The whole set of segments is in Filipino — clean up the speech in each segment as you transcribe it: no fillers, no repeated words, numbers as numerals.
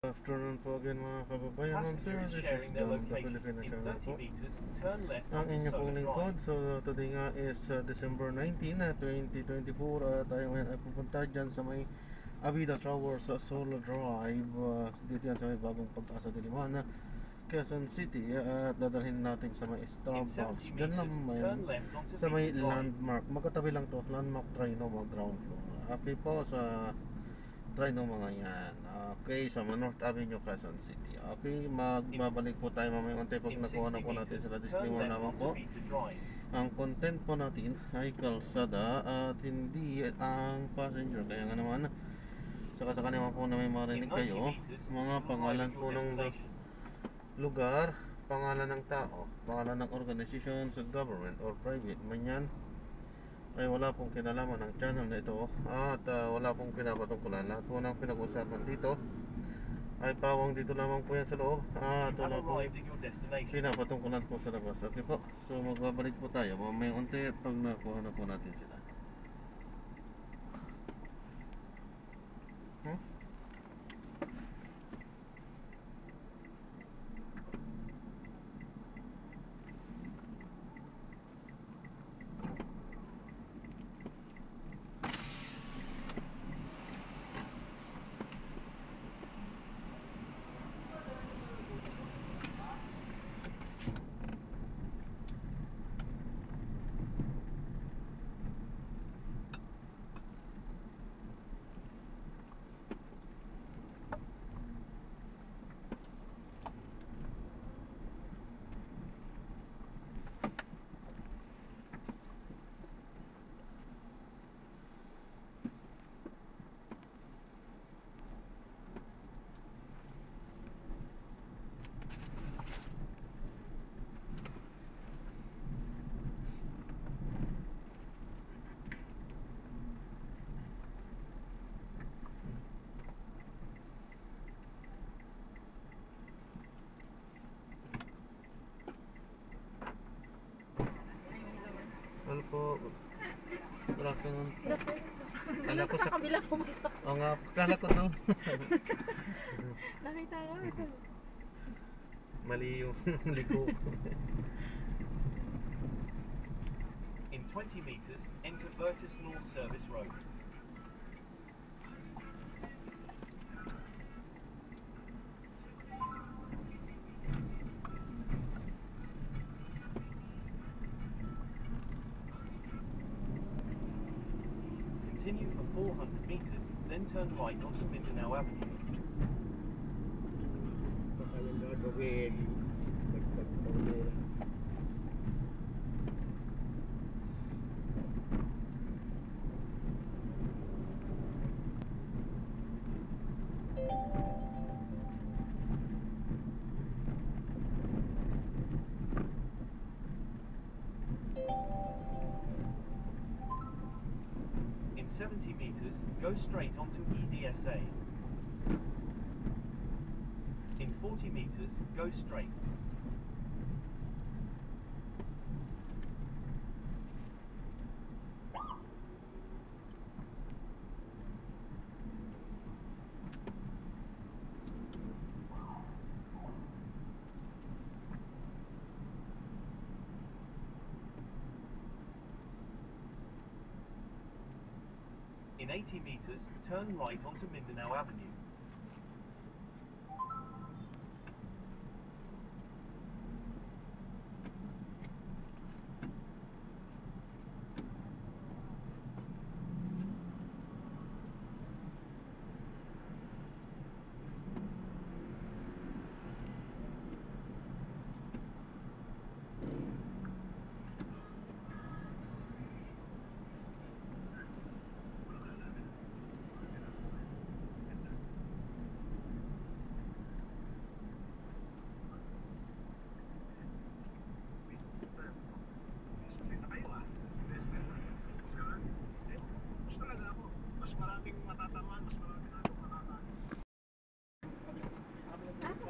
Afternoon po again mga kababayan. Ma'am sir, this is Dom, the Filipino channel po. Ang inyo pong lingkod. So today nga is December 19, 2024. Tayo ngayon ay pupunta dyan sa may Avida Tower sa Solo Drive. Dito yan sa may bagong Pag-asa Diliman, Quezon City. At dadalhin natin sa may Starbucks. Dyan lang sa may landmark. Magkatabi lang to, landmark Trinoma ground floor. Okay po sa Trinoma mga yan. Okay, sa North Avenue, Quezon City. Okay, magbabalik po tayo mamaya unti pag nakuha na po natin sila. Disclaimer naman po, ang content po natin ay kalsada at hindi ang passenger. Kaya nga naman, saka naman po na may marinig kayo mga pangalan po ng lugar, pangalan ng tao, pangalan ng organisasyon sa government or private man yan, ay wala pong kinalaman ng channel na ito at wala pong pinapatungkulan. Lahat po ng pinag-usapan dito ay pawang dito lamang po yan sa loob at wala pong pinapatungkulan po sa labas. Okay po, so magbabalik po tayo mamaya unti pag nakuha na po natin sila. Ano po? Good afternoon. Kala ko sa kabila pumunta. Oo nga, kala ko to. Nakita ko ito. Mali yung liko. In 20 meters, enter Virtus North Service Road. Continue for 400 meters, then turn right onto Mindanao Avenue. Baka yung gagawin. Nagpagpawin. In 70 meters, go straight onto EDSA. In 40 meters, go straight. In 80 meters, turn right onto Mindanao Avenue.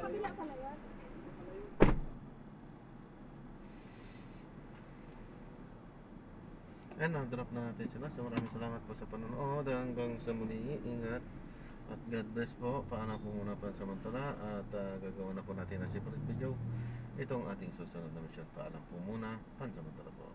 Kabila pala yan. And na-drop na natin sila. So maraming salamat po sa panonood. Hanggang sa muli. Ingat. At God bless po. Paalam po muna pansamantala. At gagawa na po natin na separate video itong ating susunod na mission. Paalam po muna pansamantala po.